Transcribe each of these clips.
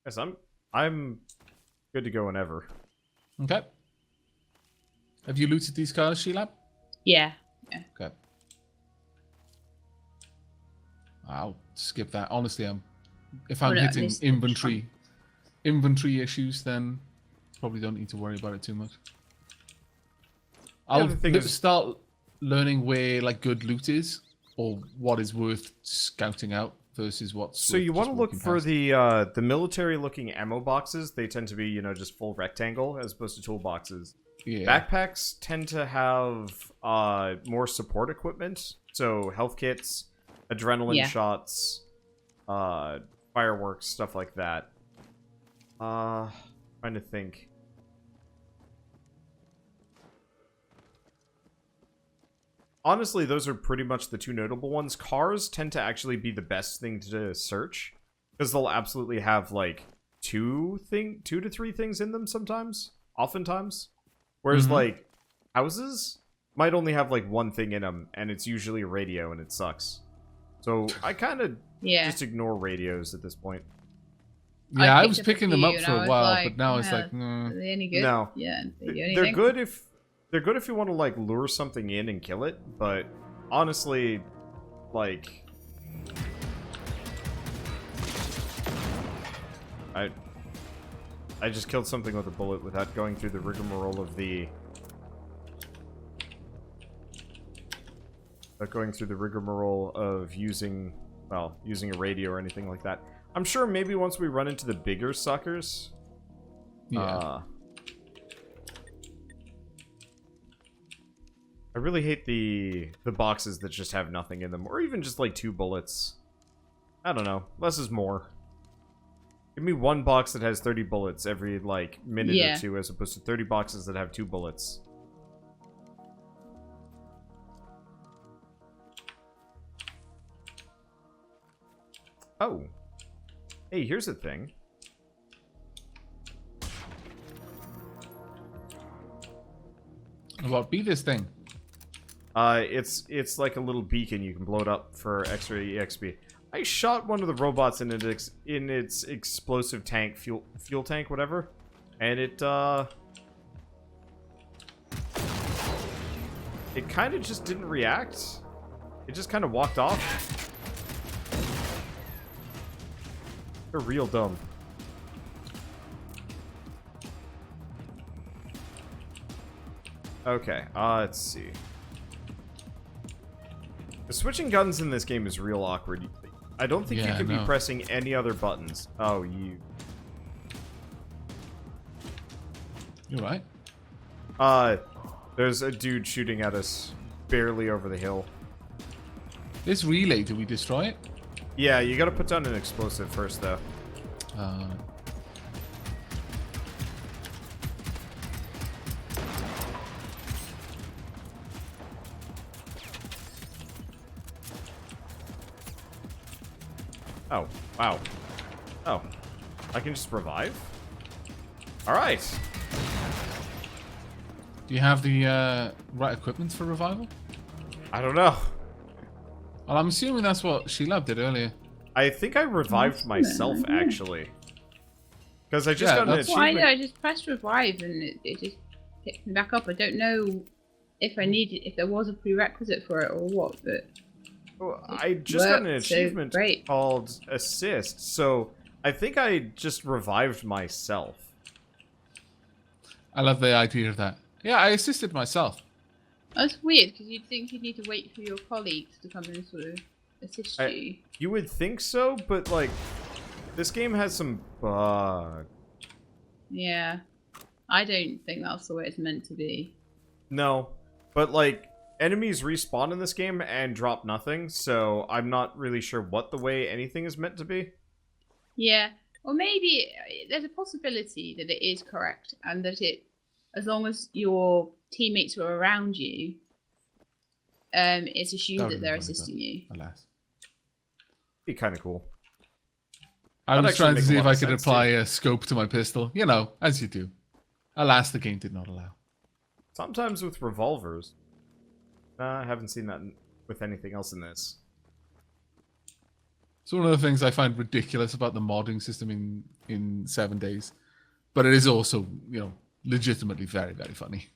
Yes, I'm good to go whenever. Okay. Have you looted these cars, Shelab? Yeah. Okay. I'll skip that. Honestly, if I'm hitting inventory issues, then probably don't need to worry about it too much. I'll start learning where like good loot is, or what is worth scouting out versus what's. So you want to look for the military-looking ammo boxes. They tend to be, you know, just full rectangle as opposed to toolboxes. Yeah. Backpacks tend to have more support equipment, so health kits, adrenaline shots, fireworks, stuff like that. Trying to think. Honestly, those are pretty much the two notable ones. Cars tend to actually be the best thing to search, because they'll absolutely have, like, 2 to 3 things in them sometimes, oftentimes. Whereas, like, houses might only have, like, 1 thing in them, and it's usually a radio, and it sucks. So, I kind of just ignore radios at this point. Yeah, I was picking them up for a while, but now it's like, are they any good? No. Yeah, they're good if... They're good if you want to, like, lure something in and kill it, but honestly, like... I just killed something with a bullet without going through the rigmarole of the... Without going through the rigmarole of using, well, using a radio or anything like that. I'm sure maybe once we run into the bigger suckers... Yeah. I really hate the boxes that just have nothing in them, or even just like 2 bullets. I don't know. Less is more. Give me 1 box that has 30 bullets every like minute or 2, as opposed to 30 boxes that have 2 bullets. Oh. Hey, here's a thing. What be this thing? It's like a little beacon. You can blow it up for extra EXP. I shot one of the robots in its explosive tank, fuel tank, whatever, and it kind of just didn't react. It just kind of walked off. They're real dumb. Okay, let's see. The switching guns in this game is real awkward. I don't think you could be pressing any other buttons. Oh, you... You're right. There's a dude shooting at us barely over the hill. This relay, do we destroy it? Yeah, you gotta put down an explosive first, though. Oh, wow. Oh. I can just revive? Alright. Do you have the right equipment for revival? I don't know. Well, I'm assuming that's what Shelab did earlier. I think I revived myself, actually. Because I just got an achievement. Well, I just pressed revive and it just picked me back up. I don't know if if there was a prerequisite for it or what, but... Well, I just got an achievement called Assist, so I think I just revived myself. I love the idea of that. Yeah, I assisted myself. That's weird, because you'd think you'd need to wait for your colleagues to come and sort of assist you. You would think so, but, like, this game has some bugs. Yeah. I don't think that's the way it's meant to be. No, but, like, enemies respawn in this game and drop nothing, so I'm not really sure what the way anything is meant to be. Yeah, or maybe there's a possibility that it is correct, and that as long as your teammates are around you, it's assumed that they're assisting you. Alas. Be kind of cool. I was trying to see if I could apply a scope to my pistol. You know, as you do. Alas, the game did not allow. Sometimes with revolvers. I haven't seen that with anything else in this. It's one of the things I find ridiculous about the modding system in 7 days. But it is also, legitimately very, very funny.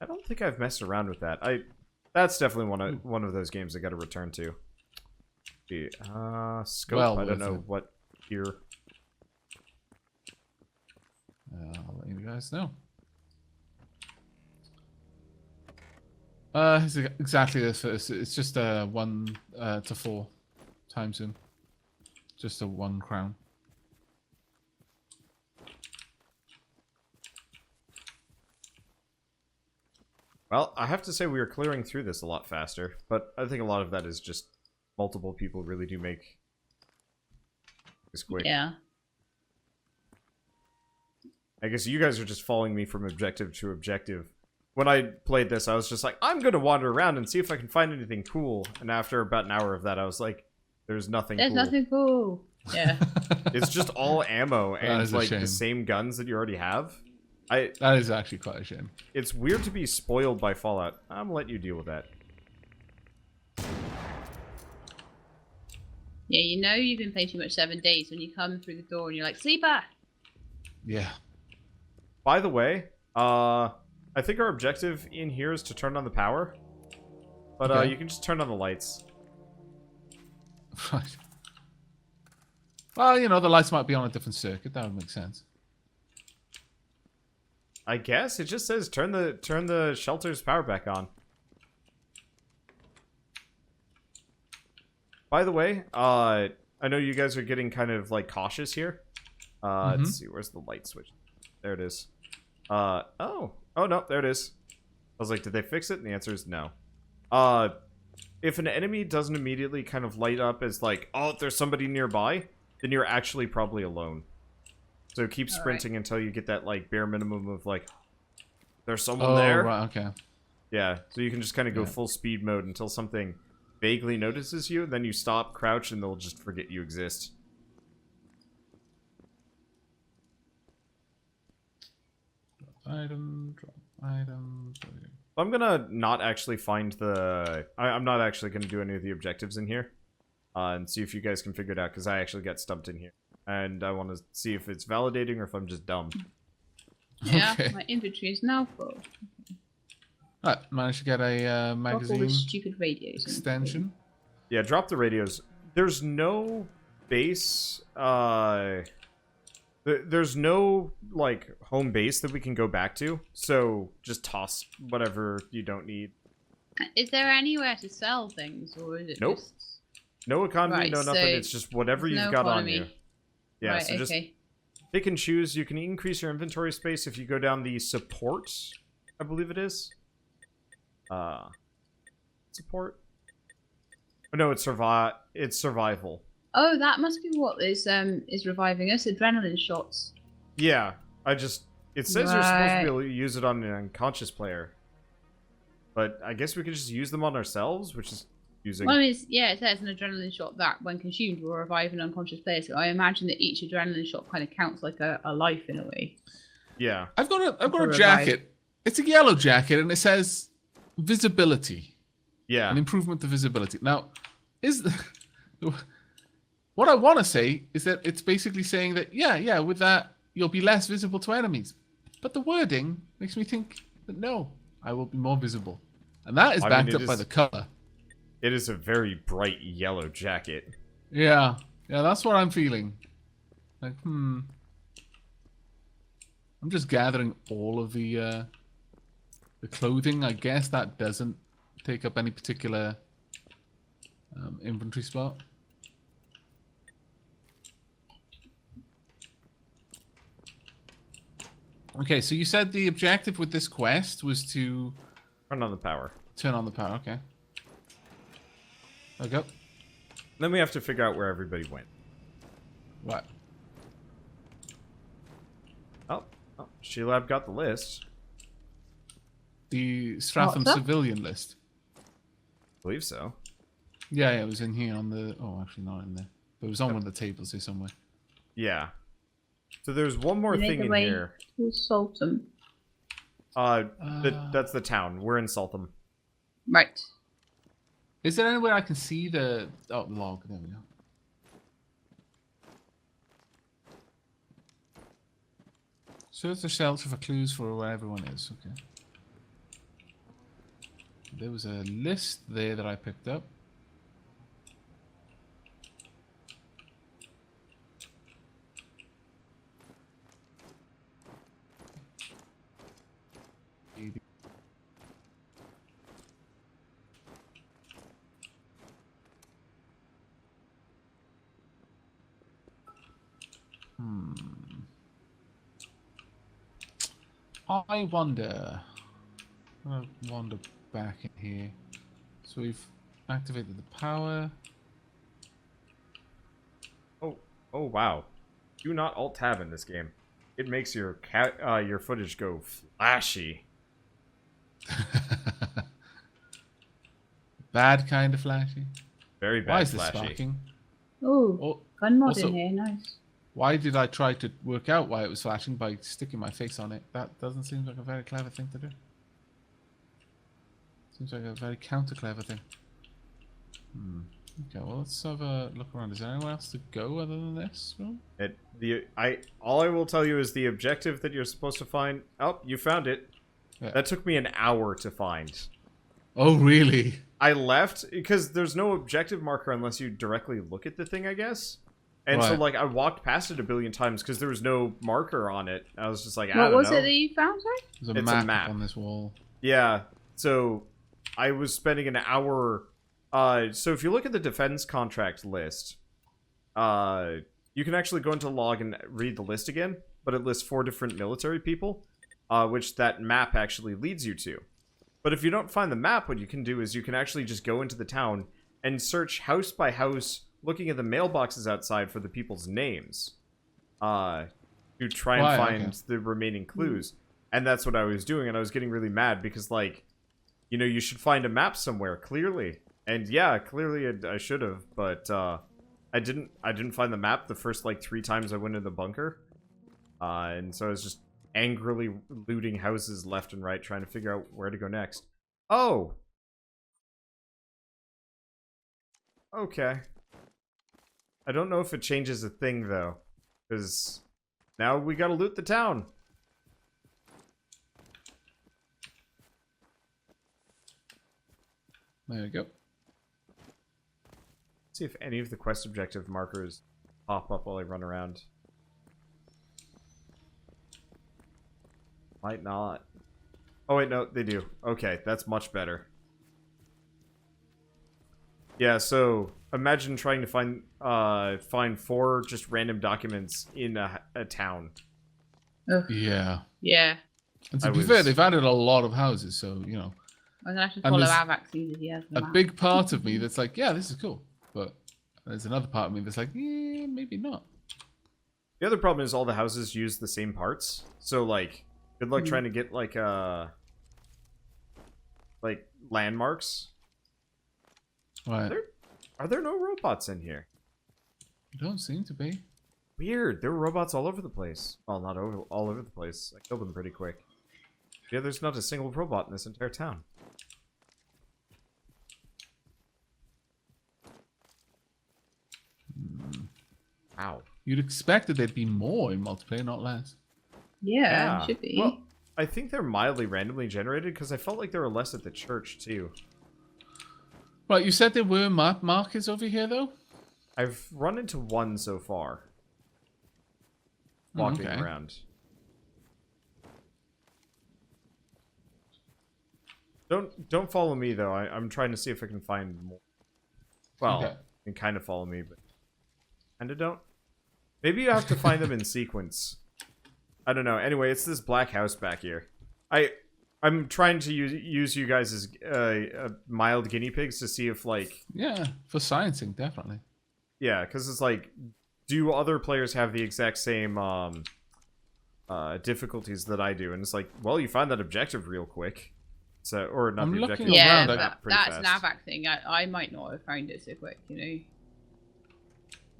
I don't think I've messed around with that. That's definitely one of those games I got to return to. Scope. Well, I don't know what here. I'll let you guys know. It's exactly this. It's just a 1 to 4 time zoom. Just a 1 crown. Well, I have to say we are clearing through this a lot faster, but I think a lot of that is just multiple people really do make this quick. Yeah. I guess you guys are just following me from objective to objective. When I played this, I was just like, I'm going to wander around and see if I can find anything cool. And after about an hour of that, I was like, there's nothing cool. There's nothing cool. Yeah. It's just all ammo and like shame. the same guns that you already have. That is actually quite a shame. It's weird to be spoiled by Fallout. I'm gonna let you deal with that. Yeah, you've been playing too much 7 days when you come through the door and you're like, sleeper! Yeah. By the way, I think our objective in here is to turn on the power. But okay. You can just turn on the lights. Right. Well, the lights might be on a different circuit. That would make sense. I guess it just says turn the shelter's power back on. By the way, I know you guys are getting kind of like cautious here. Let's see, where's the light switch? There it is. Oh no, there it is. I was like, did they fix it? And the answer is no. If an enemy doesn't immediately kind of light up as like, oh, there's somebody nearby, then you're actually probably alone. So keep sprinting until you get that like bare minimum of like, there's someone there. Right, okay. Yeah, so you can just kind of go full speed mode until something vaguely notices you, then you stop, crouch, and they'll just forget you exist. Item, drop item. I'm gonna not actually find the... I'm not actually gonna do any of the objectives in here. And see if you guys can figure it out, because I actually got stumped in here. And I want to see if it's validating or if I'm just dumb. Yeah, Okay. my inventory is now full. Right, managed to get a magazine all the stupid radios extension. Yeah, drop the radios. There's no base, there's no, like, home base that we can go back to, so just toss whatever you don't need. Is there anywhere to sell things, or is it just... No economy, Right, no nothing, so it's just whatever you've got economy. on you. Yeah, right, so just okay. pick and choose. You can increase your inventory space if you go down the support, I believe it is. Support? Oh, no, it's survival. Oh, that must be what is reviving us. Adrenaline shots. Yeah, it says you're supposed to be able to use it on an unconscious player. But I guess we could just use them on ourselves, which is using... Well, it says an adrenaline shot that, when consumed, will revive an unconscious player. So I imagine that each adrenaline shot kind of counts like a life in a way. Yeah. I've got a jacket. It's a yellow jacket, and it says visibility. Yeah. An improvement to visibility. Now, what I want to say is that it's basically saying that, yeah, with that, you'll be less visible to enemies. But the wording makes me think that no, I will be more visible. And that is backed up by the color. It is a very bright yellow jacket. Yeah, that's what I'm feeling. Like, I'm just gathering all of the clothing. I guess that doesn't take up any particular inventory spot. Okay, so you said the objective with this quest was to... Turn on the power. Turn on the power, okay. Okay. Then we have to figure out where everybody went. Right. Oh, Shelab got the list. The Stratham civilian list. I believe so. Yeah, it was in here on the... Oh, actually not in there. But it was on one of the tables here somewhere. Yeah. So there's one more thing in here. Who's Saltham? That's the town. We're in Saltham. Right. Is there anywhere I can see the log? There we go. Search the shelter for clues for where everyone is. Okay. There was a list there that I picked up. I wonder. I'll wander back in here. So we've activated the power. Oh wow. Do not alt tab in this game. It makes your your footage go flashy. Bad kind of flashy. Very bad Why is this flashy. sparking? Oh, fun mod also- in here, nice. Why did I try to work out why it was flashing by sticking my face on it? That doesn't seem like a very clever thing to do. Seems like a very counter-clever thing. Okay, well, let's have a look around. Is there anywhere else to go other than this room? All I will tell you is the objective that you're supposed to find. Oh, you found it. Yeah. That took me an hour to find. Oh, really? I left because there's no objective marker unless you directly look at the thing, I guess. And so, Right. like, I walked past it a billion times because there was no marker on it. I was just like, I What don't was know. it that you found, sorry? There's a It's a map, map. on this wall. Yeah, so I was spending an hour. So if you look at the defense contract list, you can actually go into log and read the list again, but it lists 4 different military people, which that map actually leads you to. But if you don't find the map, what you can do is you can actually just go into the town and search house by house, looking at the mailboxes outside for the people's names, to try and find the remaining clues. And that's what I was doing, and I was getting really mad because, like, you know, you should find a map somewhere, clearly. And yeah, clearly I should have, but I didn't find the map the first, like, 3 times I went in the bunker. And so I was just angrily looting houses left and right, trying to figure out where to go next. Oh! Okay. I don't know if it changes a thing, though. Because now we gotta loot the town. There we go. See if any of the quest objective markers pop up while I run around. Might not. Oh wait, no, they do. Okay, that's much better. Yeah, so imagine trying to find 4 just random documents in a town. Ugh. Yeah. Yeah. And to I be was- fair, they've added a lot of houses, so, you know. I'm gonna have to And follow there's Aavak soon as he has the a map. big part of me that's like, yeah, this is cool. But there's another part of me that's like, eh, maybe not. The other problem is all the houses use the same parts. So, like, good luck trying to get, like landmarks. Right. Are there no robots in here? Don't seem to be. Weird. There were robots all over the place. Well, not all over the place. I killed them pretty quick. Yeah, there's not a single robot in this entire town. Wow. You'd expect that there'd be more in multiplayer, not less. Yeah, should be. Well, I think they're mildly randomly generated because I felt like there were less at the church too. Right, you said there were map markers over here, though? I've run into one so far. Walking okay. around. Don't follow me though. I'm trying to see if I can find more. Well, Okay. you can kind of follow me, but kinda don't. Maybe you have to find them in sequence. I don't know. Anyway, it's this black house back here. I'm trying to use you guys as mild guinea pigs to see if, like... Yeah, for sciencing, definitely. Yeah, because it's like, do other players have the exact same difficulties that I do? And it's like, well, you find that objective real quick. So, or not I'm the looking objective. Yeah, around, the I- map pretty that's an fast. Aavak thing. I might not have found it so quick, you know.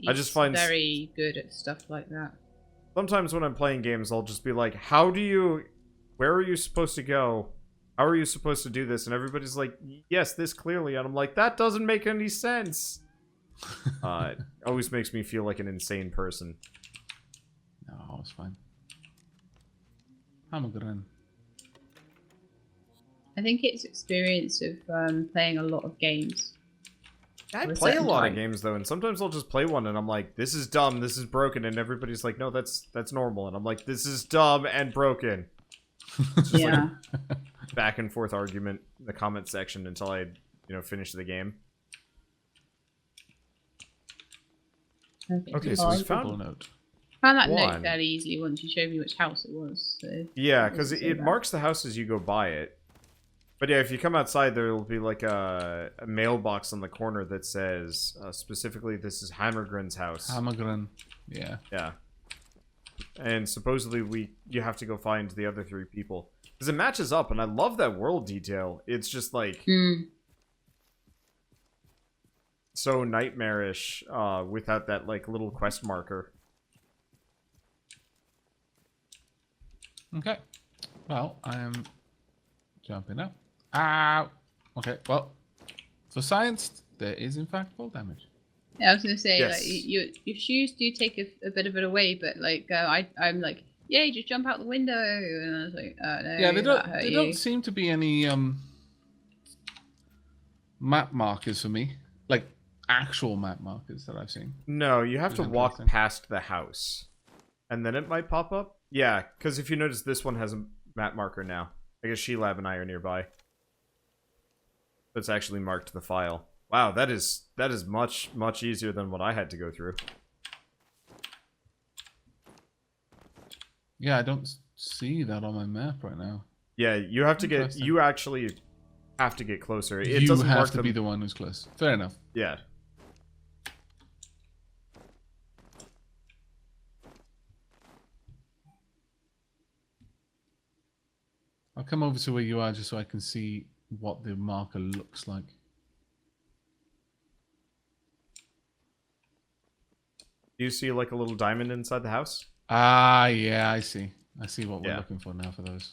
I just He's find- very good at stuff like that. Sometimes when I'm playing games, I'll just be like, where are you supposed to go? how are you supposed to do this? And everybody's like, yes, this clearly. And I'm like, that doesn't make any sense. It always makes me feel like an insane person. No, it's fine. I'm good. I think it's experience of playing a lot of games. I play a lot of games though, and sometimes I'll just play one and I'm like, this is dumb, this is broken, and everybody's like, no, that's normal, and I'm like, this is dumb and broken. It's just like a back and forth argument in the comment section until I, finish the game. Okay, so we found that note fairly easily once you showed me which house it was. So yeah, because it marks the house as you go by it. But yeah, if you come outside, there will be like a mailbox on the corner that says, specifically, this is Hammergren's house. Hammergren, yeah. Yeah. And supposedly you have to go find the other 3 people. Because it matches up, and I love that world detail. It's just like... so nightmarish without that like little quest marker. Okay. Well, I am jumping up. Ow! Okay, well, for science, there is in fact fall damage. Yeah, I was gonna say, yes. like, your shoes do take a bit of it away, but like, I'm like, yeah, just jump out the window, and I was like, oh no. Yeah, they don't seem to be any map markers for me, like actual map markers that I've seen. No, you have to walk past the house, and then it might pop up. Yeah, because if you notice, this one has a map marker now. I guess Shelab and I are nearby. That's actually marked the file. Wow, that is much easier than what I had to go through. Yeah, I don't see that on my map right now. Yeah, you have to get. You actually have to get closer. It you doesn't have mark to be the one who's close. Fair enough. Yeah. I'll come over to where you are just so I can see what the marker looks like. Do you see like a little diamond inside the house? Ah, yeah, I see. I see what we're looking for now for those.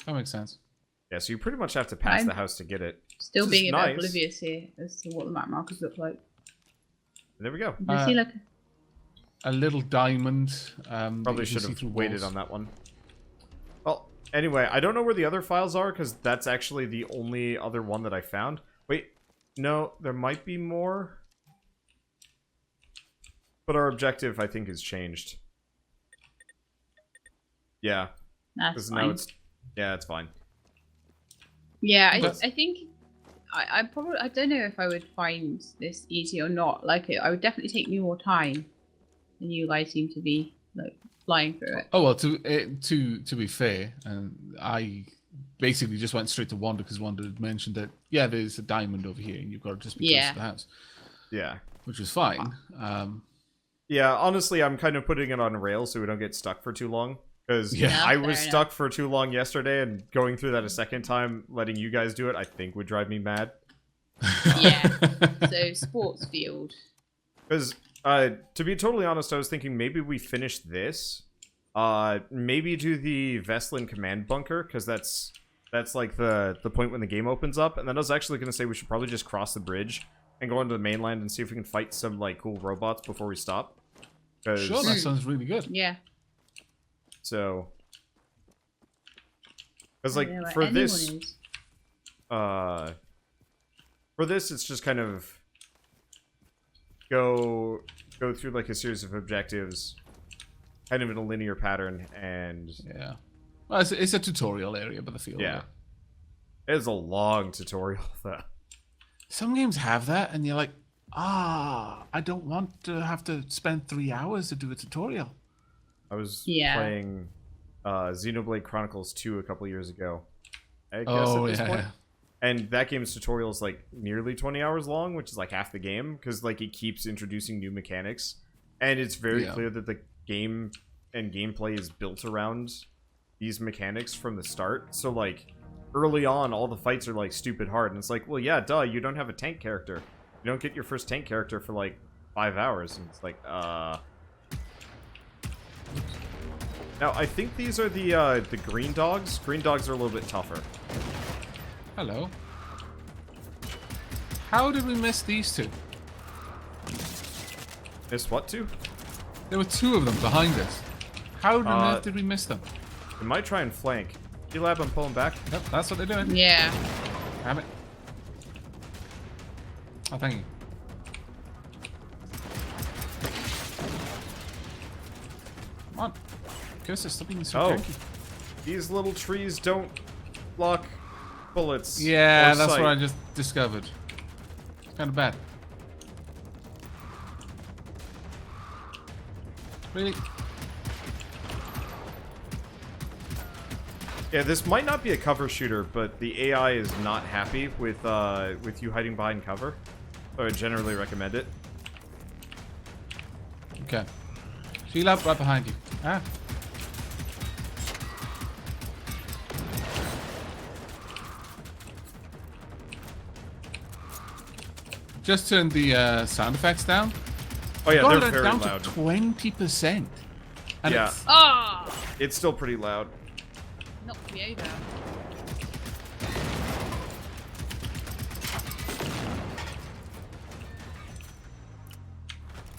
That makes sense. Yeah, so you pretty much have to pass the house to get it. Still being a bit oblivious here as to what the map markers look like. There we go. You see like a little diamond. Probably should have waited on that one. Well, anyway, I don't know where the other files are because that's actually the only other one that I found. Wait, no, there might be more. But our objective, I think, has changed. Yeah. That's fine. Now it's, yeah, it's fine. Yeah, I think I probably, I don't know if I would find this easy or not. Like, I would definitely take me more time than you guys seem to be like flying through it. Oh well, to be fair, I basically just went straight to Wanda because Wanda had mentioned that there's a diamond over here and you've got to just be close to the house. Yeah, which was fine. Yeah, honestly, I'm kind of putting it on rails so we don't get stuck for too long. Because I was stuck for too long yesterday, and going through that a second time, letting you guys do it, I think would drive me mad. Yeah. So, sports field. Because, to be totally honest, I was thinking maybe we finish this. Maybe do the Veslin command bunker, because that's like the point when the game opens up. And then I was actually going to say we should probably just cross the bridge and go into the mainland and see if we can fight some like cool robots before we stop. Sure, that sounds really good. Yeah. So, because like for this, it's just kind of go through like a series of objectives, kind of in a linear pattern, and well, it's a tutorial area, but the field. Yeah, it's a long tutorial though. Some games have that, and you're like, I don't want to have to spend 3 hours to do a tutorial. I was playing Xenoblade Chronicles 2 a couple years ago. I guess at this point. And that game's tutorial is like nearly 20 hours long, which is like half the game, because like it keeps introducing new mechanics. And it's very clear that the game and gameplay is built around these mechanics from the start. So like early on, all the fights are like stupid hard. And it's like, well, yeah, duh, you don't have a tank character. You don't get your first tank character for like 5 hours. And it's like, Now, I think these are the green dogs. Green dogs are a little bit tougher. Hello. How did we miss these two? Miss what two? There were two of them behind us. How on earth did we miss them? We might try and flank. Shelab, I'm pulling back. Yep, that's what they're doing. Yeah. Damn it. Oh, thank you. Come on. Curses, stop being so janky. These little trees don't block bullets. Yeah, or that's sight. what I just discovered. It's kind of bad. Really? Yeah, this might not be a cover shooter, but the AI is not happy with you hiding behind cover. So I generally recommend it. Okay. Shelab, right behind you. Ah. Just turned the sound effects down. Oh yeah, Gone they're very down loud. to 20%. And Yeah. it's, Oh! It's still pretty loud. Knocked me over.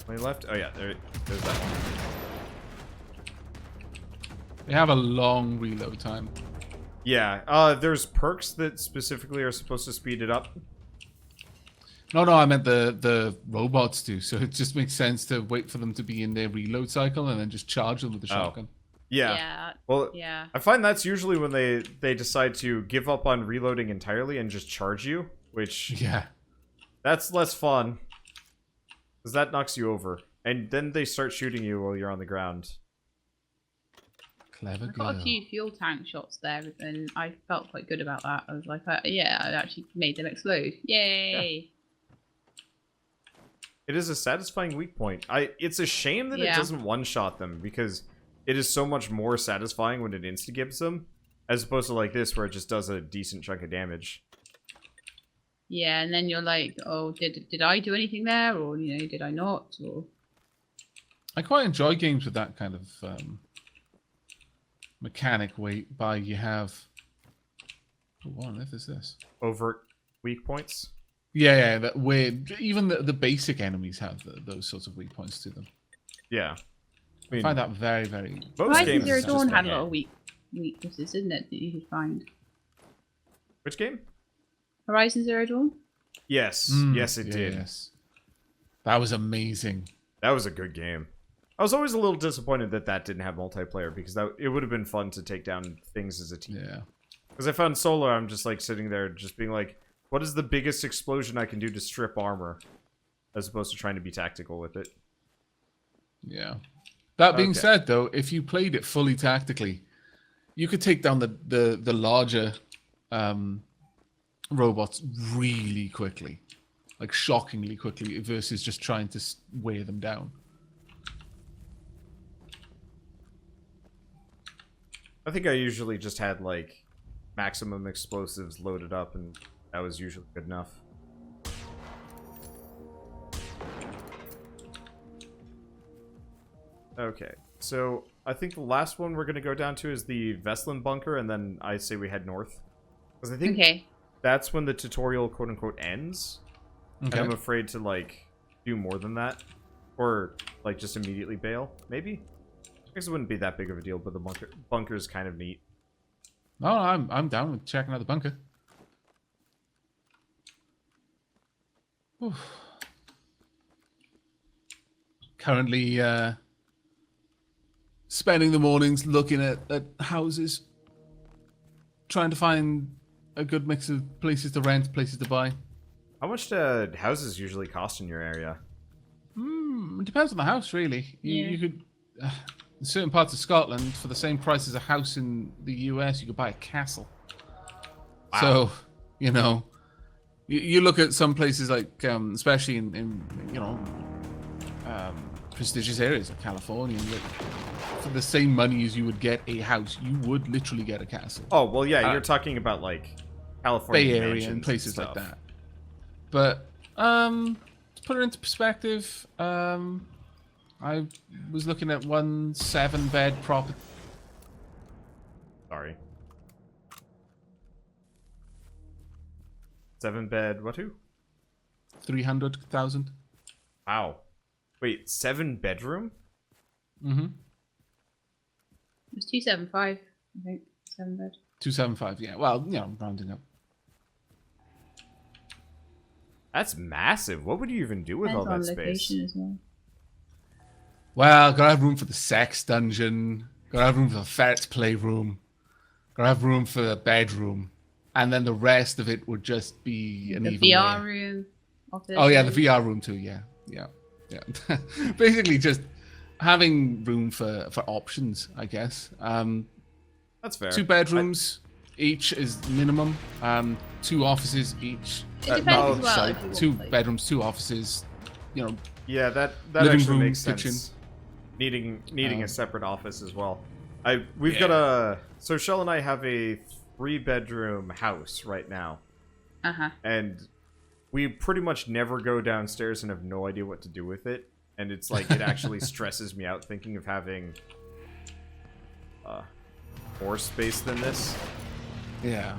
Any left? Oh yeah, there's that one. they have a long reload time. Yeah, there's perks that specifically are supposed to speed it up. No, I meant the robots do. So it just makes sense to wait for them to be in their reload cycle and then just charge them with the shotgun. Yeah. Yeah. Well, Yeah. I find that's usually when they decide to give up on reloading entirely and just charge you, which Yeah. that's less fun. Because that knocks you over. And then they start shooting you while you're on the ground. Clever I got a girl. few fuel tank shots there, and I felt quite good about that. I was like, yeah, I actually made them explode. Yay! It is a satisfying weak point. It's a shame that it Yeah. doesn't one-shot them, because it is so much more satisfying when it insta-gives them, as opposed to like this, where it just does a decent chunk of damage. Yeah, and then you're like, oh, did I do anything there, or did I not? Or I quite enjoy games with that kind of mechanic whereby you have. Oh, what on earth is this? Overt weak points. Yeah, that weird. Even the basic enemies have those sorts of weak points to them. Yeah. I find that very, very. Most Horizon games Zero is just Dawn had a like- lot of weaknesses, didn't it? That you could find. Which game? Horizon Zero Dawn. Yes. Yes, it did. Yes. That was amazing. That was a good game. I was always a little disappointed that didn't have multiplayer, because it would have been fun to take down things as a team. Yeah. Because I found solo, I'm just like sitting there just being like, what is the biggest explosion I can do to strip armor? As opposed to trying to be tactical with it. Yeah. That being Okay. said, though, if you played it fully tactically, you could take down the larger robots really quickly, like shockingly quickly, versus just trying to wear them down. I think I usually just had like maximum explosives loaded up, and that was usually good enough. Okay, so I think the last one we're going to go down to is the Veslin bunker, and then I say we head north. Because I think Okay. that's when the tutorial, quote-unquote, ends. Okay. And I'm afraid to, like, do more than that. Or, like, just immediately bail, maybe? I guess it wouldn't be that big of a deal, but the bunker is kind of neat. No, I'm down with checking out the bunker. Oof. Currently spending the mornings looking at houses, trying to find a good mix of places to rent, places to buy. How much do houses usually cost in your area? It depends on the house, really. You could, in certain parts of Scotland, for the same price as a house in the US, you could buy a castle. Wow. So, you look at some places like, especially in prestigious areas like California, and for the same money as you would get a house, you would literally get a castle. Oh, well, yeah, you're talking about, like, California Bay Area mansions and places like stuff. that. But to put it into perspective, I was looking at 1 7-bed property. Sorry. 7-bed, what who? 300,000. Wow. Wait, 7-bedroom? Mm-hmm. It was 275, I think. 7 bed. 275, yeah. Well, rounding up. That's massive. What would you even do with Depends all on that space? location as well. Well, gotta have room for the sex dungeon. Gotta have room for the ferret's playroom. Gotta have room for the bedroom. And then the rest of it would just be an The even VR layer. room. Office Oh, yeah, room. the VR room too, yeah. Basically just having room for options, I guess. That's fair. 2 bedrooms each is minimum. 2 offices each. It depends as well. Sorry, if you want, 2 like- bedrooms, 2 offices. Yeah, that living actually room, makes sense. kitchen. Needing a separate office as well. We've got a so Shell and I have a 3-bedroom house right now, and we pretty much never go downstairs and have no idea what to do with it. And it's like it actually stresses me out thinking of having more space than this. Yeah.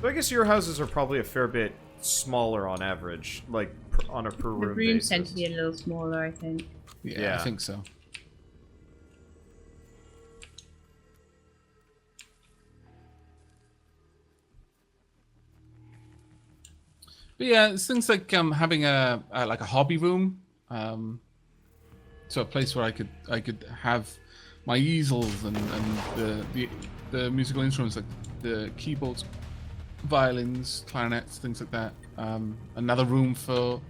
So I guess your houses are probably a fair bit smaller on average, like on a per The room rooms basis. tend to be a little smaller, I think. Yeah, I think so. But yeah, it's things like having a hobby room, so a place where I could have my easels and the musical instruments like the keyboards, violins, clarinets, things like that. Another room for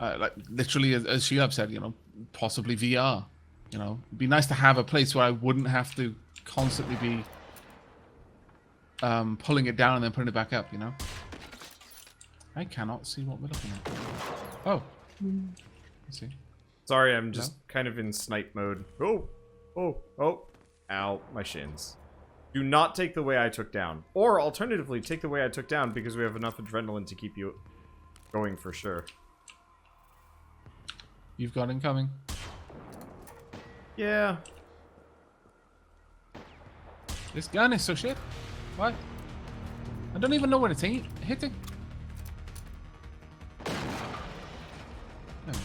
like literally, as Shelab said, possibly VR. It'd be nice to have a place where I wouldn't have to constantly be pulling it down and then putting it back up. I cannot see what we're looking at. Oh, let's see. Sorry, I'm just kind of in snipe mode. Oh, ow, my shins. Do not take the way I took down, or alternatively, take the way I took down because we have enough adrenaline to keep you going for sure. You've got incoming. Yeah. This gun is so shit. What? I don't even know what it's hitting. There we go.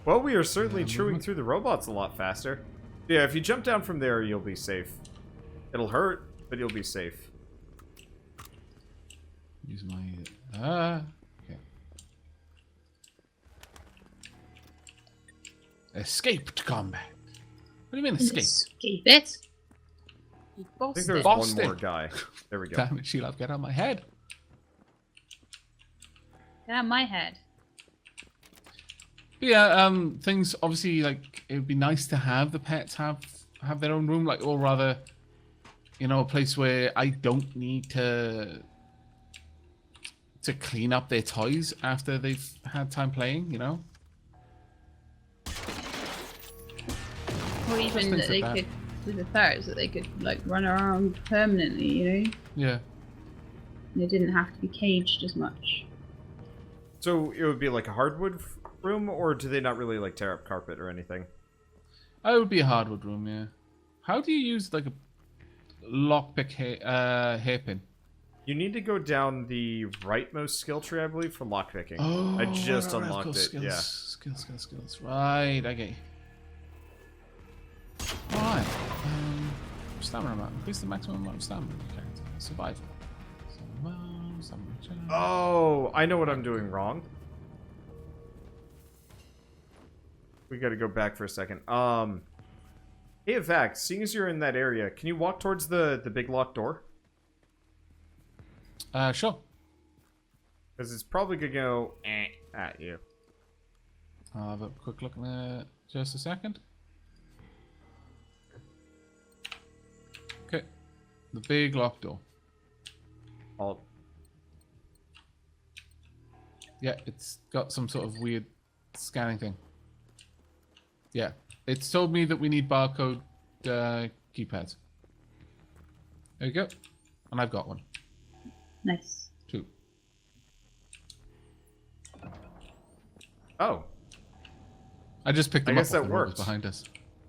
Well, we are certainly chewing through the robots a lot faster. Yeah, if you jump down from there, you'll be safe. It'll hurt, but you'll be safe. Use my okay. Escaped combat. What do you mean escape? Escape it. You I think bossed there's it. one Bossed more it. guy. There we go. Damn it, Shelab, get out of my head. Get out of my head. But yeah, things obviously like it would be nice to have the pets have their own room, like, or rather, a place where I don't need to clean up their toys after they've had time playing, Or even things that like they that. could, with the ferrets, that they could like run around permanently, Yeah. They didn't have to be caged as much. So it would be like a hardwood room, or do they not really like tear up carpet or anything? It would be a hardwood room, yeah. How do you use like a lockpick hairpin? You need to go down the rightmost skill tree, I believe, for lockpicking. Oh, I just right, unlocked of course, it, skills, yeah. Skills. Right, okay. Alright. Stamina amount. Increase the maximum amount of stamina of the character. Survival. Stamina check. Oh, I know what I'm doing wrong. We gotta go back for a second. Hey, Aavak, seeing as you're in that area, can you walk towards the big locked door? Sure. Because it's probably gonna go at you. I'll have a quick look in there just a second. Okay. The big locked door. Yeah, it's got some sort of weird scanning thing. Yeah. It's told me that we need barcode keypads. There you go. And I've got one. Nice. 2. Oh, I just picked them I up guess off that the road worked. behind us.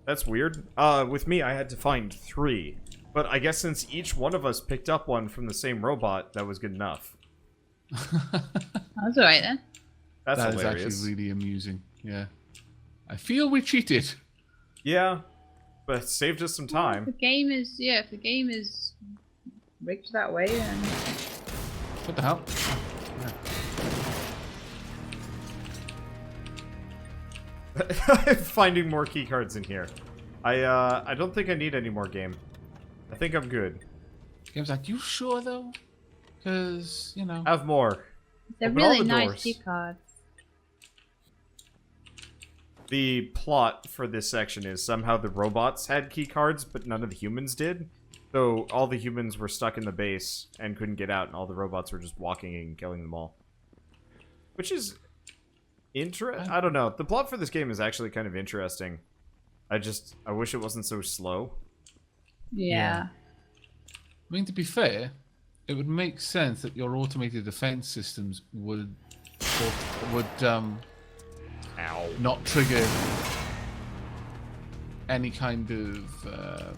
that's weird. With me, I had to find 3. But I guess since each one of us picked up one from the same robot, that was good enough. That's alright then. That's That is hilarious. actually really amusing. Yeah. I feel we cheated. Yeah, but it saved us some time. If the game is rigged that way, then What the hell? Finding more key cards in here. I don't think I need any more game. I think I'm good. Game's like, you sure though? Because, you know. Have more. they're Open all really the nice doors. key cards. The plot for this section is somehow the robots had key cards, but none of the humans did. So all the humans were stuck in the base and couldn't get out, and all the robots were just walking and killing them all. Which is I don't know. The plot for this game is actually kind of interesting. I wish it wasn't so slow. Yeah. I mean, to be fair, it would make sense that your automated defense systems would Ow. not trigger any kind of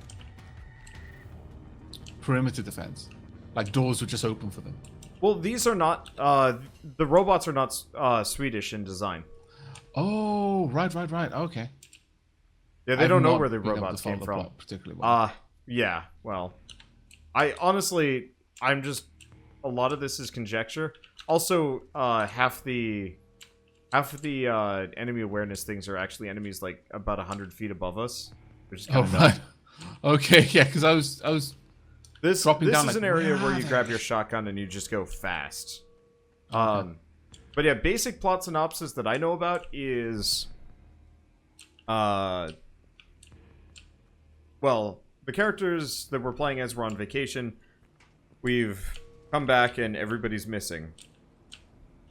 perimeter defense. Like doors would just open for them. Well, these are not, the robots are not, Swedish in design. Oh, right. Okay. Yeah, they I've don't know not where the been able to robots follow came the from. plot particularly well. Yeah, well. I honestly, a lot of this is conjecture. Also, half the enemy awareness things are actually enemies like about 100 feet above us, which is kind of right. Okay, yeah, because I was This dropping down is like, an area where where are you they? grab your shotgun and you just go fast. Okay. But yeah, basic plot synopsis that I know about is, well, the characters that we're playing as were on vacation. We've come back and everybody's missing.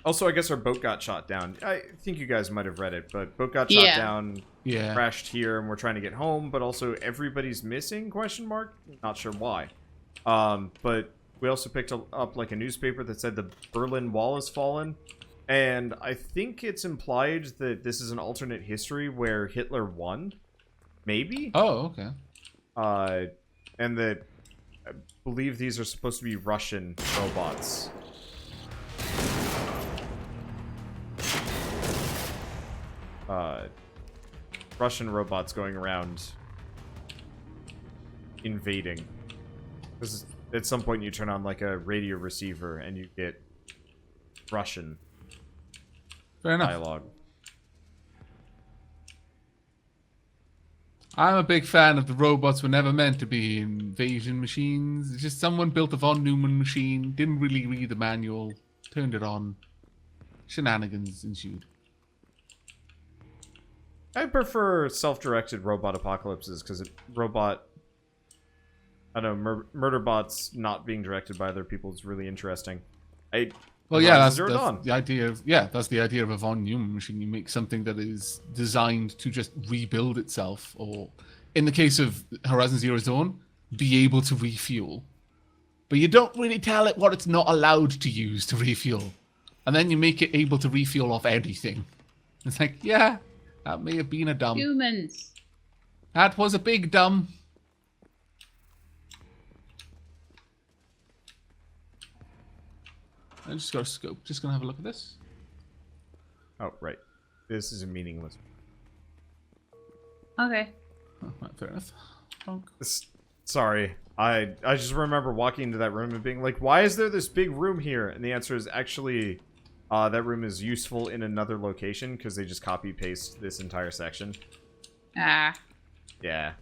Also, I guess our boat got shot down. I think you guys might have read it, but boat got shot down, Yeah. crashed here, and we're trying to get home, but also everybody's missing, question mark? Not sure why. But we also picked up like a newspaper that said the Berlin Wall has fallen, and I think it's implied that this is an alternate history where Hitler won. Maybe? Oh, okay. And that I believe these are supposed to be Russian robots. Russian robots going around invading. Because at some point you turn on like a radio receiver and you get Russian Fair enough. dialogue. I'm a big fan of the robots were never meant to be invasion machines. It's just someone built a von Neumann machine, didn't really read the manual, turned it on. Shenanigans ensued. I prefer self-directed robot apocalypses because I don't know, murder bots not being directed by other people is really interesting. Well, yeah, that's Zero Dawn. the idea of that's the idea of a von Neumann machine. You make something that is designed to just rebuild itself, or in the case of Horizon Zero Dawn, be able to refuel. But you don't really tell it what it's not allowed to use to refuel, and then you make it able to refuel off anything. It's like, yeah, that may have been a dumb. Humans. That was a big dumb. I just got a scope. Just gonna have a look at this. Oh, right. This is a meaningless. Okay. Oh, right, fair enough. Bonk. Sorry. I just remember walking into that room and being like, why is there this big room here? And the answer is actually, that room is useful in another location because they just copy-paste this entire section. Ah. Yeah.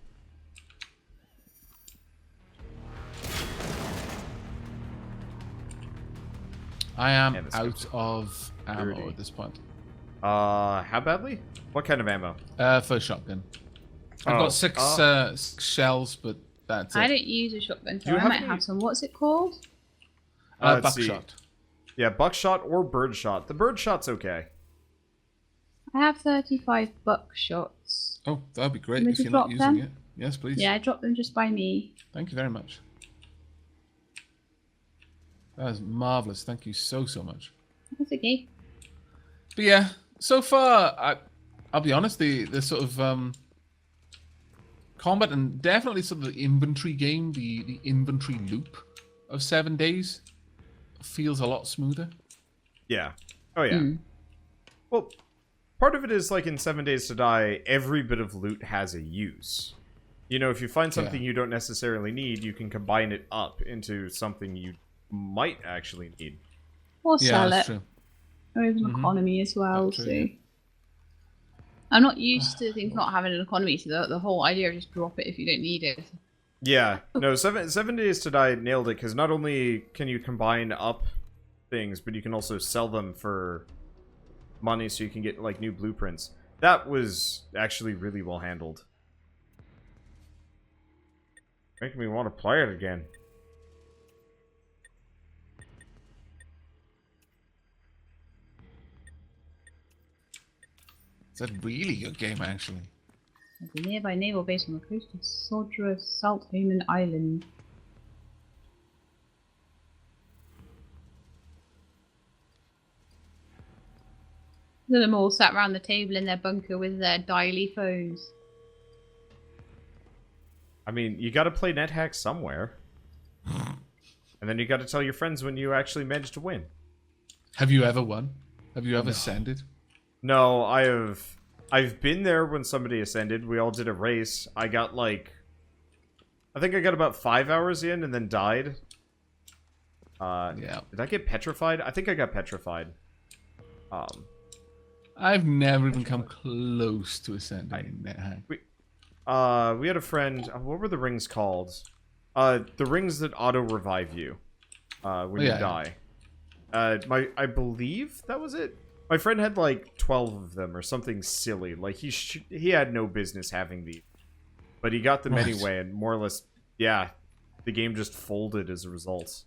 I am Yeah, this out goes of ammo dirty. at this point. How badly? What kind of ammo? For shotgun. I've Oh, got six shells, but that's it. I don't use a shotgun, Do so you I have might any- have some. What's it called? Let's see. buckshot. Yeah, buckshot or birdshot. The birdshot's okay. I have 35 buckshots. Oh, that'd be great Want me if to you're not drop using them? it. Yes, please. Yeah, I dropped them just by me. Thank you very much. That is marvelous. Thank you so much. That's okay. But yeah, so far, I'll be honest, the sort of combat and definitely sort of the inventory game, the inventory loop of 7 days feels a lot smoother. Yeah. Oh, yeah. Well, part of it is, like, in 7 Days to Die, every bit of loot has a use. You know, if you find something you don't necessarily need, you can combine it up into something you might actually need. Or sell that's it. true. There is an economy as well, True, so... yeah. I'm not used to things not having an economy, so the whole idea of just drop it if you don't need it. Yeah. No, 7 Days to Die nailed it, because not only can you combine up things, but you can also sell them for money so you can get, like, new blueprints. That was actually really well handled. Making me want to play it again. It's a really good game, actually. The nearby naval base on the coast of Sodra Salthaven Island. Look at them all sat around the table in their bunker with their daily foes. I mean, you gotta play NetHack somewhere. And then you gotta tell your friends when you actually managed to win. Have you ever won? Have you ever ascended? No, I've been there when somebody ascended. We all did a race. I got, like... I think I got about 5 hours in and then died. Yeah. Did I get petrified? I think I got petrified. I've never even come close to ascending in NetHack. We had a friend... what were the rings called? The rings that auto-revive you when you die. I believe that was it. My friend had like 12 of them or something silly. Like he had no business having these, but he got them anyway, and more or less, yeah, the game just folded as a result.